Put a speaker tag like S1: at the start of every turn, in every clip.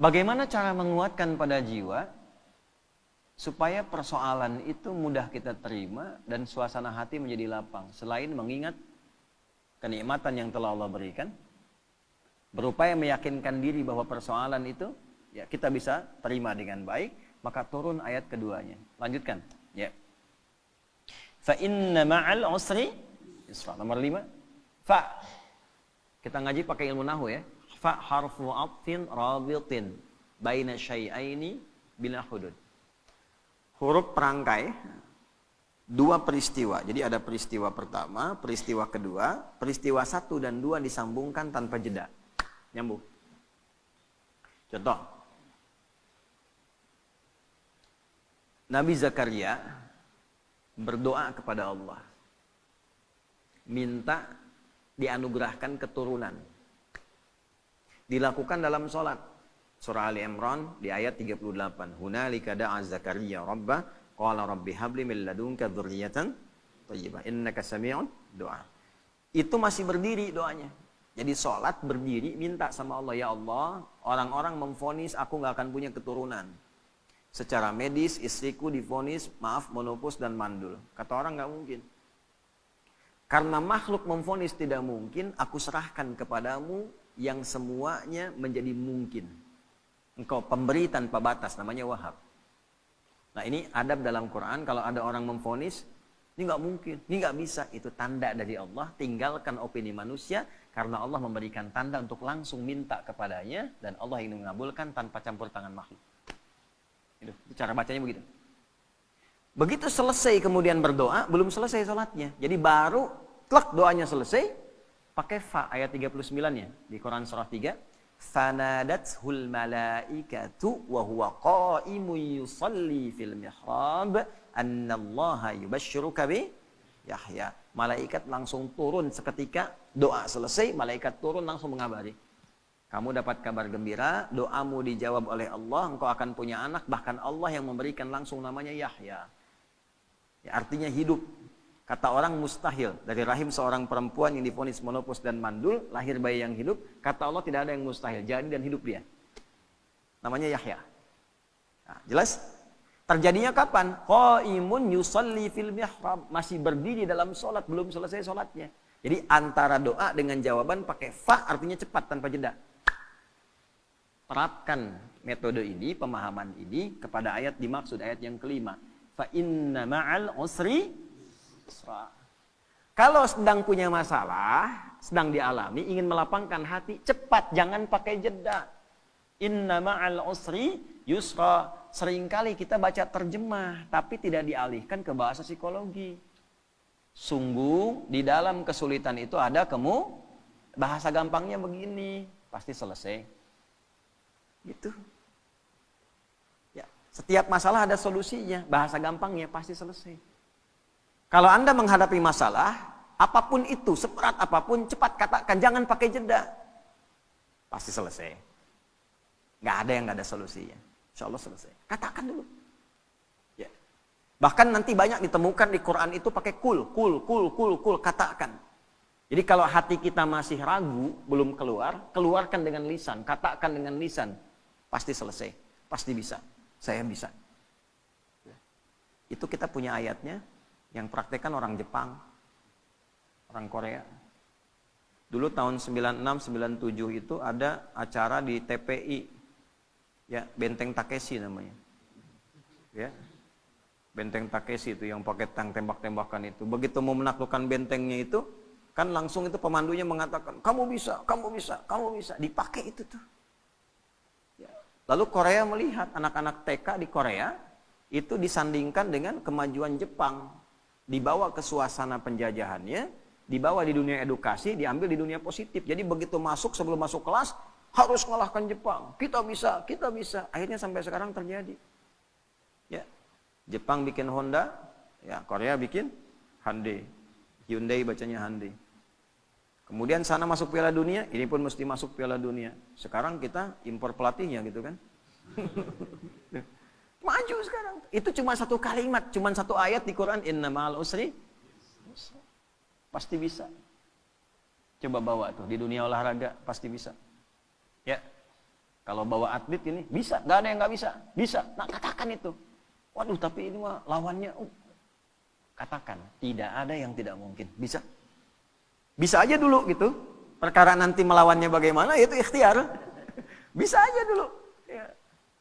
S1: Bagaimana cara menguatkan pada jiwa supaya persoalan itu mudah kita terima dan suasana hati menjadi lapang, selain mengingat kenikmatan yang telah Allah berikan, berupaya meyakinkan diri bahwa persoalan itu ya kita bisa terima dengan baik, maka turun ayat keduanya. Lanjutkan, ya. Fa inna ma'al usri yusra. Nomor 5. Fa. Kita ngaji pakai ilmu nahwu ya. Fa harfu atfin rabitin baina syai'aini bila hudud. Huruf perangkai dua peristiwa. Jadi ada peristiwa pertama, peristiwa kedua, peristiwa 1 dan 2 disambungkan tanpa jeda. Nyambung. Contoh. Nabi Zakaria berdoa kepada Allah. Minta dianugerahkan keturunan. Dilakukan dalam sholat. Surah Ali Imran di ayat 38. Hunalika da'a Zakaria rabbah qala rabbi habli min ladunka dzurriyyatan thayyibah innaka sami'un du'a. Itu masih berdiri doanya. Jadi sholat berdiri minta sama Allah, ya Allah, orang-orang memvonis aku nggak akan punya keturunan. Secara medis istriku divonis monopause dan mandul. Kata orang nggak mungkin. Karena makhluk memvonis tidak mungkin, aku serahkan kepadamu yang semuanya menjadi mungkin. Engkau pemberi tanpa batas, namanya Wahhab. Nah ini adab dalam Quran, kalau ada orang memvonis, ini nggak mungkin, ini nggak bisa. Itu tanda dari Allah, tinggalkan opini manusia, karena Allah memberikan tanda untuk langsung minta kepadanya, dan Allah ingin mengabulkan tanpa campur tangan makhluk. Itu cara bacanya begitu. Begitu selesai kemudian berdoa, belum selesai sholatnya. Jadi baru klak doanya selesai, pakai fa ayat 39-nya di Quran surah 3. Fanadathul malaikatu wa huwa qa'imun yusalli fil mihrab annallaha yubashshiruka bi Yahya. Malaikat langsung turun seketika doa selesai, malaikat turun langsung mengabari. Kamu dapat kabar gembira, doamu dijawab oleh Allah, engkau akan punya anak, bahkan Allah yang memberikan langsung namanya Yahya. Ya, artinya hidup. Kata orang mustahil, dari rahim seorang perempuan yang divonis monopause dan mandul, lahir bayi yang hidup, kata Allah tidak ada yang mustahil, jadi dan hidup dia. Namanya Yahya. Nah, jelas? Terjadinya kapan? Qaimun yusalli fil mihrab, masih berdiri dalam sholat, belum selesai sholatnya. Jadi antara doa dengan jawaban pakai fa, artinya cepat tanpa jeda. Terapkan metode ini, pemahaman ini kepada ayat dimaksud, ayat yang kelima. Fa inna ma'al usri yusra. Kalau sedang punya masalah, sedang dialami, ingin melapangkan hati, cepat, jangan pakai jeda. Inna ma'al usri yusra. Seringkali kita baca terjemah, tapi tidak dialihkan ke bahasa psikologi. Sungguh, di dalam kesulitan itu ada bahasa gampangnya begini, pasti selesai. Gitu. Ya, setiap masalah ada solusinya, bahasa gampangnya pasti selesai. Kalau Anda menghadapi masalah, apapun itu, seberat apapun, cepat katakan, jangan pakai jeda. Pasti selesai. Nggak ada yang nggak ada solusinya. Insya Allah selesai. Katakan dulu. Ya. Bahkan nanti banyak ditemukan di Quran itu pakai kul, katakan. Jadi kalau hati kita masih ragu, belum keluar, keluarkan dengan lisan, katakan dengan lisan. Pasti selesai, pasti bisa. Saya bisa. Ya. Itu kita punya ayatnya. Yang praktekkan orang Jepang, orang Korea. Dulu tahun 96-97 itu ada acara di TPI, ya Benteng Takeshi namanya, ya Benteng Takeshi itu yang pakai tank tembak-tembakan itu. Begitu mau menaklukkan bentengnya itu, kan langsung itu pemandunya mengatakan, kamu bisa, kamu bisa, kamu bisa. Dipakai itu tuh. Ya. Lalu Korea melihat anak-anak TK di Korea itu disandingkan dengan kemajuan Jepang. Dibawa ke suasana penjajahannya, dibawa di dunia edukasi, diambil di dunia positif. Jadi begitu masuk, sebelum masuk kelas, harus mengalahkan Jepang. Kita bisa, kita bisa. Akhirnya sampai sekarang terjadi. Ya, Jepang bikin Honda, ya Korea bikin Hyundai. Hyundai bacanya Hyundai. Kemudian sana masuk Piala Dunia, ini pun mesti masuk Piala Dunia. Sekarang kita impor pelatihnya gitu kan. Maju sekarang. Itu cuma satu kalimat, cuma satu ayat di Quran, inna ma'al usri. Pasti bisa. Coba bawa tuh di dunia olahraga, pasti bisa. Ya. Kalau bawa atlet ini, bisa. Nggak ada yang nggak bisa. Bisa. Nah, katakan itu. Waduh, tapi ini mah lawannya. Katakan, tidak ada yang tidak mungkin. Bisa. Bisa aja dulu gitu. Perkara nanti melawannya bagaimana, itu ikhtiar. Bisa aja dulu. Ya.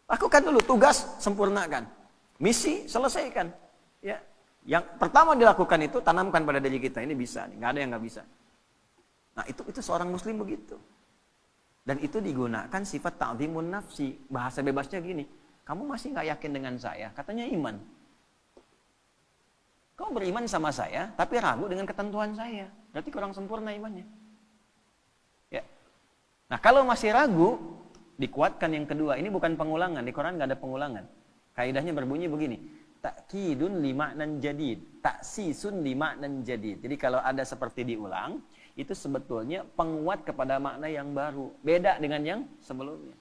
S1: Lakukan dulu, tugas sempurnakan. Misi selesaikan. Ya. Yang pertama dilakukan itu, tanamkan pada diri kita. Ini bisa, nih. Nggak ada yang nggak bisa. Nah, itu seorang muslim begitu. Dan itu digunakan sifat ta'zimun nafsi. Bahasa bebasnya gini, kamu masih nggak yakin dengan saya? Katanya iman. Kau beriman sama saya, tapi ragu dengan ketentuan saya. Berarti kurang sempurna imannya. Ya. Nah, kalau masih ragu, dikuatkan yang kedua. Ini bukan pengulangan, di Quran nggak ada pengulangan. Kaidahnya berbunyi begini, takkidun lima'nan jadid, taksisun lima'nan jadid. Jadi kalau ada seperti diulang, itu sebetulnya penguat kepada makna yang baru, beda dengan yang sebelumnya.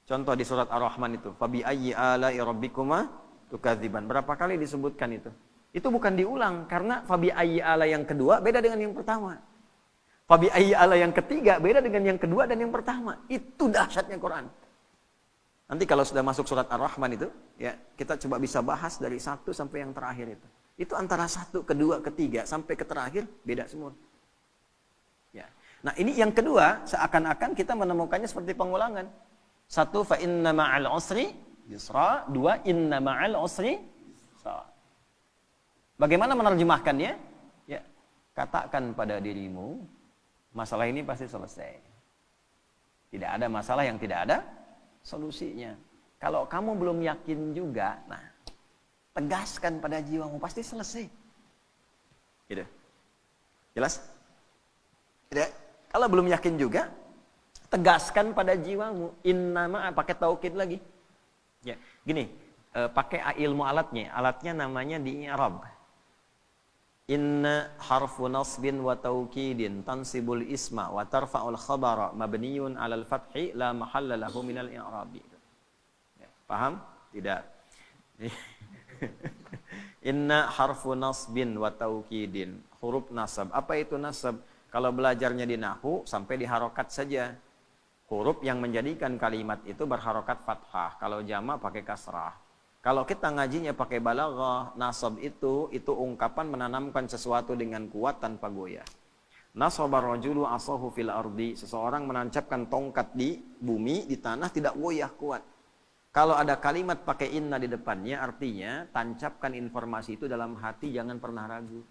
S1: Contoh di surat Ar-Rahman itu, fabi ayyi ala'i rabbikuma tukadziban. Berapa kali disebutkan itu? Itu bukan diulang, karena fabi ayyi ala yang kedua beda dengan yang pertama. Fabi ayyi ala yang ketiga beda dengan yang kedua dan yang pertama. Itu dahsyatnya Quran. Nanti kalau sudah masuk surat Ar-Rahman itu, ya kita coba bisa bahas dari satu sampai yang terakhir itu. Itu antara satu, kedua, ketiga sampai ke terakhir beda semua. Ya. Nah, ini yang kedua, seakan-akan kita menemukannya seperti pengulangan. Satu, fa inna ma'al usri yusra. Dua, inna ma'al usri yusra. Bagaimana menerjemahkannya? Ya, katakan pada dirimu, masalah ini pasti selesai. Tidak ada masalah yang tidak ada solusinya. Kalau kamu belum yakin juga, nah, tegaskan pada jiwamu, pasti selesai. Gitu. Jelas? Tidak. Kalau belum yakin juga, tegaskan pada jiwamu. Innama, pakai taukid lagi. Ya, gini, pakai ilmu alatnya. Alatnya namanya di i'rab. Inna harfu nasbin wa taukidin tansibul isma wa tarfa'ul khabara mabniyun 'alal fathi la mahalla lahu minal i'rabi. Ya, paham? Tidak. Inna harfu nasbin wa taukidin. Huruf nasab. Apa itu nasab? Kalau belajarnya di nahwu sampai di harokat saja. Huruf yang menjadikan kalimat itu berharokat fathah. Kalau jamak pakai kasrah. Kalau kita ngajinya pakai balaghah, nasab itu ungkapan menanamkan sesuatu dengan kuat tanpa goyah. Nasabar rajulu asahu fil ardi. Seseorang menancapkan tongkat di bumi, di tanah, tidak goyah, kuat. Kalau ada kalimat pakai inna di depannya, artinya tancapkan informasi itu dalam hati, jangan pernah ragu.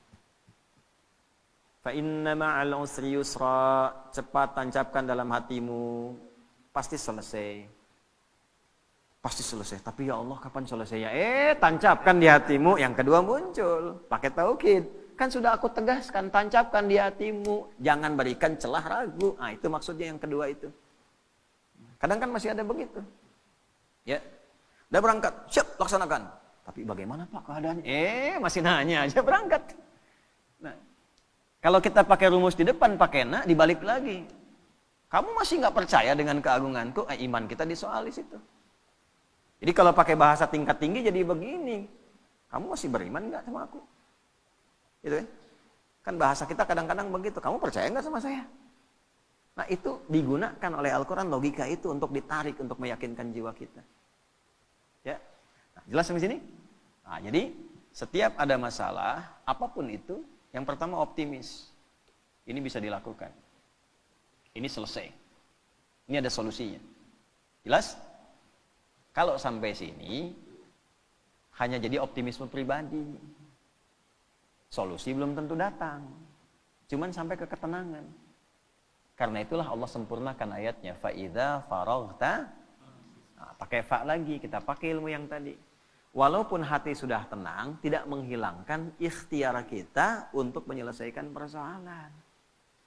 S1: Fa inna ma'al usri yusra, cepat tancapkan dalam hatimu, pasti selesai. Pasti selesai. Tapi ya Allah, kapan selesainya? Tancapkan di hatimu. Yang kedua muncul, pakai taukid. Kan sudah aku tegaskan, tancapkan di hatimu, jangan berikan celah ragu. Nah, itu maksudnya yang kedua itu. Kadang kan masih ada begitu. Ya. Udah berangkat, siap laksanakan. Tapi bagaimana Pak keadaannya? Masih nanya aja berangkat. Nah, kalau kita pakai rumus di depan, pakai na, dibalik lagi. Kamu masih nggak percaya dengan keagunganku? Iman kita disoal di situ. Jadi kalau pakai bahasa tingkat tinggi jadi begini. Kamu masih beriman nggak sama aku? Gitu kan? Kan bahasa kita kadang-kadang begitu. Kamu percaya nggak sama saya? Nah, itu digunakan oleh Al-Quran, logika itu untuk ditarik, untuk meyakinkan jiwa kita. Ya, nah, jelas sampai sini? Nah, jadi setiap ada masalah, apapun itu, yang pertama optimis. Ini bisa dilakukan. Ini selesai. Ini ada solusinya. Jelas? Kalau sampai sini, hanya jadi optimisme pribadi. Solusi belum tentu datang. Cuman sampai ke ketenangan. Karena itulah Allah sempurnakan ayatnya. Fa'idha faraghta. Nah, pakai fa lagi, kita pakai ilmu yang tadi. Walaupun hati sudah tenang, tidak menghilangkan ikhtiar kita untuk menyelesaikan persoalan.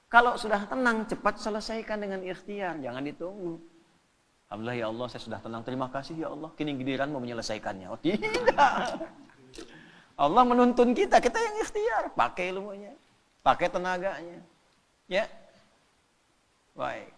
S1: Kalau sudah tenang, cepat selesaikan dengan ikhtiar, jangan ditunggu. Alhamdulillah ya Allah, saya sudah tenang, terima kasih ya Allah, kini giliran mau menyelesaikannya. Oh tidak. Allah menuntun kita yang ikhtiar, pakai ilmunya, pakai tenaganya. Ya, baik.